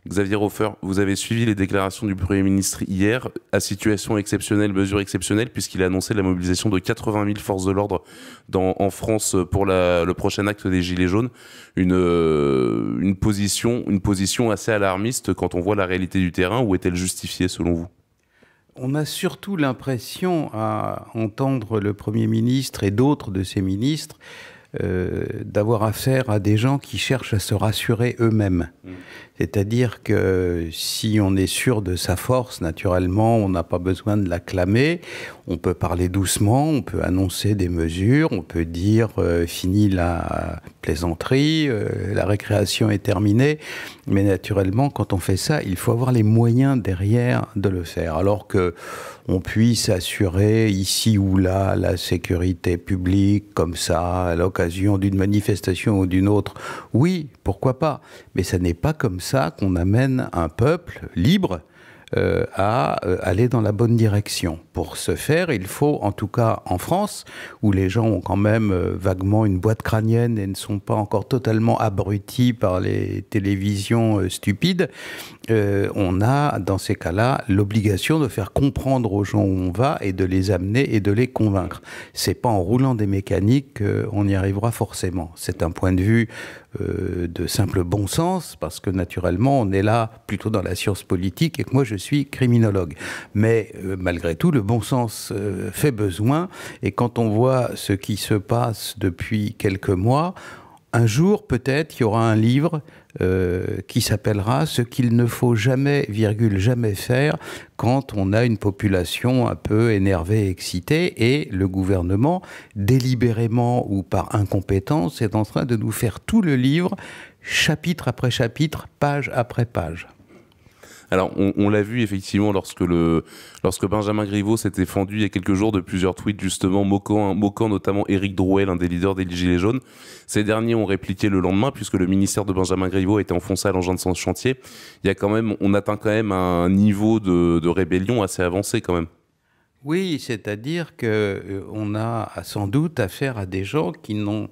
Xavier Hofer, vous avez suivi les déclarations du Premier ministre hier, à situation exceptionnelle, mesure exceptionnelle, puisqu'il a annoncé la mobilisation de 80 000 forces de l'ordre en France pour le prochain acte des Gilets jaunes. Une position assez alarmiste quand on voit la réalité du terrain. Où est-elle justifiée selon vous? On a surtout l'impression, à entendre le Premier ministre et d'autres de ses ministres, d'avoir affaire à des gens qui cherchent à se rassurer eux-mêmes. C'est-à-dire que si on est sûr de sa force, naturellement, on n'a pas besoin de la clamer. On peut parler doucement, on peut annoncer des mesures, on peut dire fini la plaisanterie, la récréation est terminée. Mais naturellement, quand on fait ça, il faut avoir les moyens derrière de le faire. Alors que on puisse assurer ici ou là la sécurité publique, comme ça, à l'occasion d'une manifestation ou d'une autre, oui, pourquoi pas. Mais ça n'est pas comme ça qu'on amène un peuple libre à aller dans la bonne direction. Pour ce faire, il faut, en tout cas en France, où les gens ont quand même vaguement une boîte crânienne et ne sont pas encore totalement abrutis par les télévisions stupides, on a, dans ces cas-là, l'obligation de faire comprendre aux gens où on va et de les amener et de les convaincre. C'est pas en roulant des mécaniques qu'on y arrivera forcément. C'est un point de vue de simple bon sens, parce que naturellement, on est là plutôt dans la science politique et que moi, je suis criminologue. Mais malgré tout, le bon sens fait besoin, et quand on voit ce qui se passe depuis quelques mois, un jour, peut-être, il y aura un livre qui s'appellera « Ce qu'il ne faut jamais, jamais faire quand on a une population un peu énervée, excitée ». Et le gouvernement, délibérément ou par incompétence, est en train de nous faire tout le livre, chapitre après chapitre, page après page. Alors, on l'a vu effectivement lorsque Benjamin Griveaux s'était fendu il y a quelques jours de plusieurs tweets justement moquant notamment Éric Drouet, l'un des leaders des Gilets jaunes. Ces derniers ont répliqué le lendemain, puisque le ministère de Benjamin Griveaux a été enfoncé à l'engin de son chantier. On atteint quand même un niveau de rébellion assez avancé quand même. Oui, c'est-à-dire qu'on a sans doute affaire à des gens qui n'ont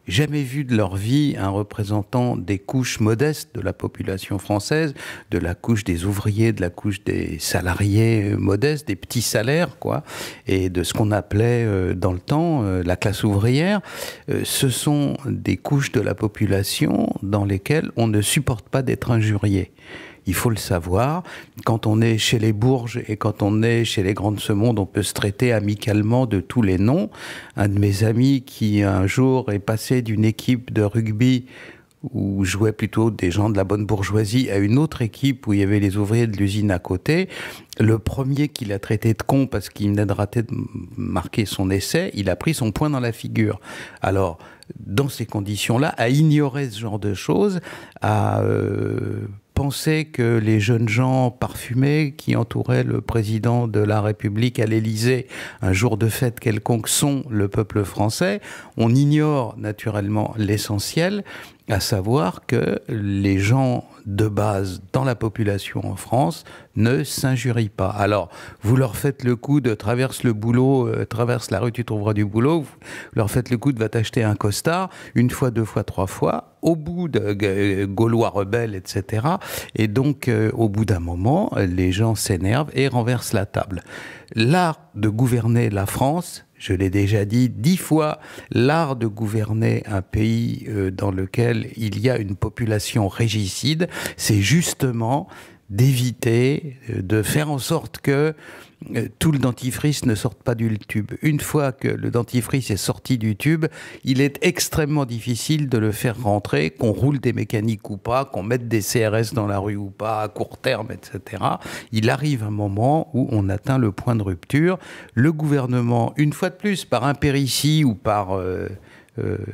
jamais vu de leur vie un représentant des couches modestes de la population française, de la couche des ouvriers, de la couche des salariés modestes, des petits salaires, quoi, et de ce qu'on appelait dans le temps la classe ouvrière. Ce sont des couches de la population dans lesquelles on ne supporte pas d'être injurié. Il faut le savoir, quand on est chez les Bourges et quand on est chez les grands de ce monde, on peut se traiter amicalement de tous les noms. Un de mes amis qui un jour est passé d'une équipe de rugby où jouaient plutôt des gens de la bonne bourgeoisie à une autre équipe où il y avait les ouvriers de l'usine à côté, le premier qu'il a traité de con parce qu'il venait de rater de marquer son essai, il a pris son poing dans la figure. Alors, dans ces conditions-là, à ignorer ce genre de choses, à penser que les jeunes gens parfumés qui entouraient le président de la République à l'Élysée un jour de fête quelconque sont le peuple français, on ignore naturellement l'essentiel, à savoir que les gens de base dans la population en France ne s'injurient pas. Alors, vous leur faites le coup de traverse le boulot, traverse la rue, tu trouveras du boulot, vous leur faites le coup de va t'acheter un costard, une fois, deux fois, trois fois, au bout de Gaulois rebelles, etc. Et donc, au bout d'un moment, les gens s'énervent et renversent la table. L'art de gouverner la France, je l'ai déjà dit 10 fois, l'art de gouverner un pays dans lequel il y a une population régicide, c'est justement d'éviter, de faire en sorte que tout le dentifrice ne sorte pas du tube. Une fois que le dentifrice est sorti du tube, il est extrêmement difficile de le faire rentrer, qu'on roule des mécaniques ou pas, qu'on mette des CRS dans la rue ou pas, à court terme, etc. Il arrive un moment où on atteint le point de rupture. Le gouvernement, une fois de plus, par impéritie ou par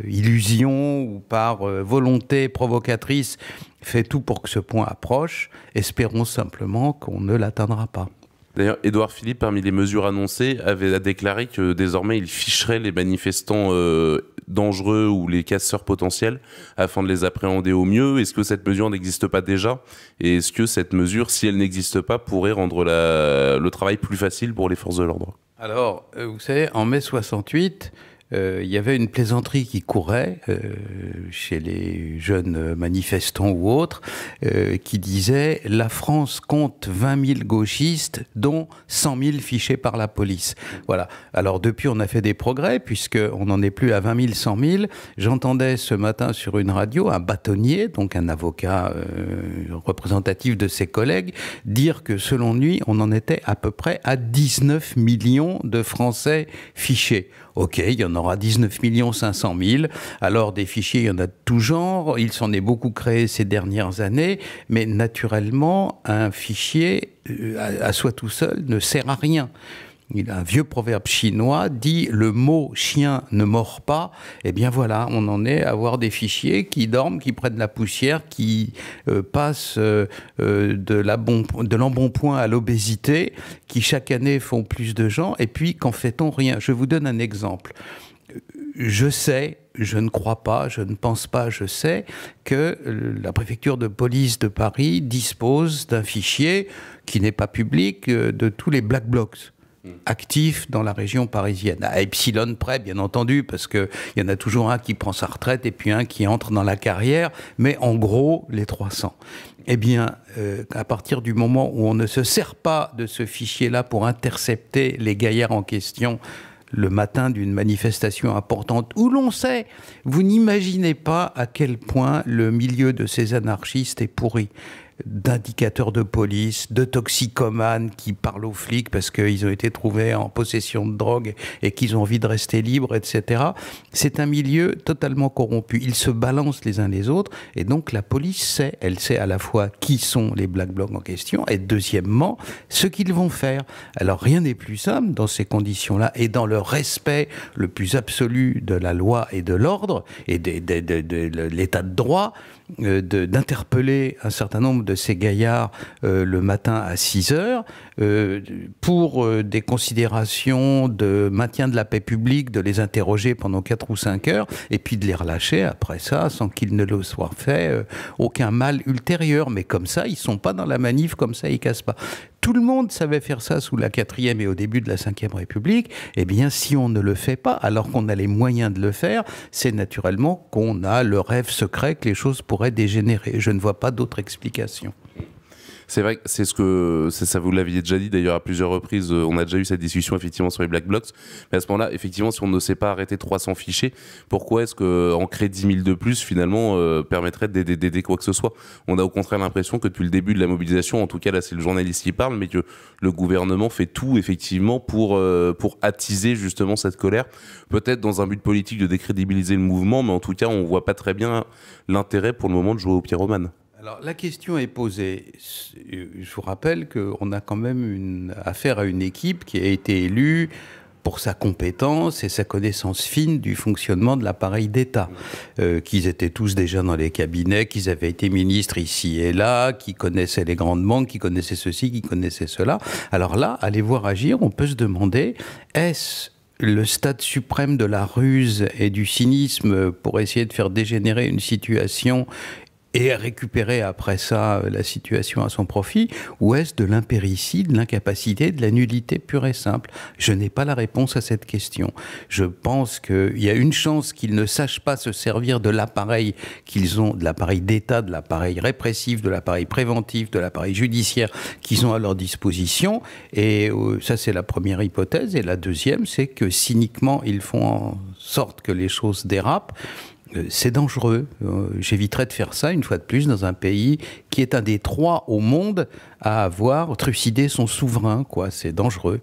illusion ou par volonté provocatrice, fait tout pour que ce point approche. Espérons simplement qu'on ne l'atteindra pas. D'ailleurs, Édouard Philippe, parmi les mesures annoncées, a déclaré que désormais il ficherait les manifestants dangereux ou les casseurs potentiels afin de les appréhender au mieux. Est-ce que cette mesure n'existe pas déjà? Et est-ce que cette mesure, si elle n'existe pas, pourrait rendre le travail plus facile pour les forces de l'ordre? Alors, vous savez, en mai 68, il y avait une plaisanterie qui courait chez les jeunes manifestants ou autres, qui disait « La France compte 20 000 gauchistes, dont 100 000 fichés par la police ». Voilà. Alors depuis, on a fait des progrès, puisqu'on n'en est plus à 20 000, 100 000. J'entendais ce matin sur une radio un bâtonnier, donc un avocat représentatif de ses collègues, dire que selon lui, on en était à peu près à 19 millions de Français fichés. Ok, il y en aura 19 500 000. Alors, des fichiers, il y en a de tout genre. Il s'en est beaucoup créé ces dernières années. Mais naturellement, un fichier, à soi tout seul, ne sert à rien. Il a un vieux proverbe chinois dit « le mot chien ne mord pas ». Eh bien voilà, on en est à avoir des fichiers qui dorment, qui prennent la poussière, qui passent de l'embonpoint à l'obésité, qui chaque année font plus de gens. Et puis, qu'en fait-on? Rien. Je vous donne un exemple. Je sais, je ne crois pas, je ne pense pas, je sais que la préfecture de police de Paris dispose d'un fichier qui n'est pas public de tous les Black Blocs actifs dans la région parisienne. À epsilon près, bien entendu, parce qu'il y en a toujours un qui prend sa retraite et puis un qui entre dans la carrière, mais en gros, les 300. Eh bien, à partir du moment où on ne se sert pas de ce fichier-là pour intercepter les gaillards en question, le matin d'une manifestation importante où l'on sait, vous n'imaginez pas à quel point le milieu de ces anarchistes est pourri. D'indicateurs de police, de toxicomanes qui parlent aux flics parce qu'ils ont été trouvés en possession de drogue et qu'ils ont envie de rester libres, etc. C'est un milieu totalement corrompu. Ils se balancent les uns les autres et donc la police sait, elle sait à la fois qui sont les Black Blocs en question et deuxièmement, ce qu'ils vont faire. Alors rien n'est plus simple dans ces conditions-là et dans le respect le plus absolu de la loi et de l'ordre et de l'état de droit, d'interpeller un certain nombre de ces gaillards le matin à 6 heures pour des considérations de maintien de la paix publique, de les interroger pendant 4 ou 5 heures et puis de les relâcher après ça sans qu'ils ne le soient fait aucun mal ultérieur. Mais comme ça, ils ne sont pas dans la manif, comme ça, ils ne cassent pas. Tout le monde savait faire ça sous la 4e et au début de la 5e République. Eh bien, si on ne le fait pas, alors qu'on a les moyens de le faire, c'est naturellement qu'on a le rêve secret que les choses pourraient dégénérer. Je ne vois pas d'autre explication. C'est vrai que c'est ça, vous l'aviez déjà dit d'ailleurs à plusieurs reprises, on a déjà eu cette discussion effectivement sur les Black Blocs, mais à ce moment-là, effectivement, si on ne sait pas arrêter 300 fichiers, pourquoi est-ce qu'en créer 10 000 de plus, finalement, permettrait d'aider quoi que ce soit? On a au contraire l'impression que depuis le début de la mobilisation, en tout cas là c'est le journaliste qui parle, mais que le gouvernement fait tout effectivement pour attiser justement cette colère, peut-être dans un but politique de décrédibiliser le mouvement, mais en tout cas on voit pas très bien l'intérêt pour le moment de jouer au pyromane. Alors la question est posée. Je vous rappelle qu'on a quand même affaire à une équipe qui a été élue pour sa compétence et sa connaissance fine du fonctionnement de l'appareil d'État. Qu'ils étaient tous déjà dans les cabinets, qu'ils avaient été ministres ici et là, qui connaissaient les grandes banques, qui connaissaient ceci, qui connaissaient cela. Alors là, à les voir agir, on peut se demander, est-ce le stade suprême de la ruse et du cynisme pour essayer de faire dégénérer une situation et récupérer après ça la situation à son profit, ou est-ce de l'impéritie, de l'incapacité, de la nullité pure et simple? Je n'ai pas la réponse à cette question. Je pense qu'il y a une chance qu'ils ne sachent pas se servir de l'appareil qu'ils ont, de l'appareil d'État, de l'appareil répressif, de l'appareil préventif, de l'appareil judiciaire qu'ils ont à leur disposition, et ça c'est la première hypothèse, et la deuxième c'est que cyniquement ils font en sorte que les choses dérapent. C'est dangereux. J'éviterais de faire ça, une fois de plus, dans un pays qui est un des 3 au monde à avoir trucidé son souverain, quoi. C'est dangereux.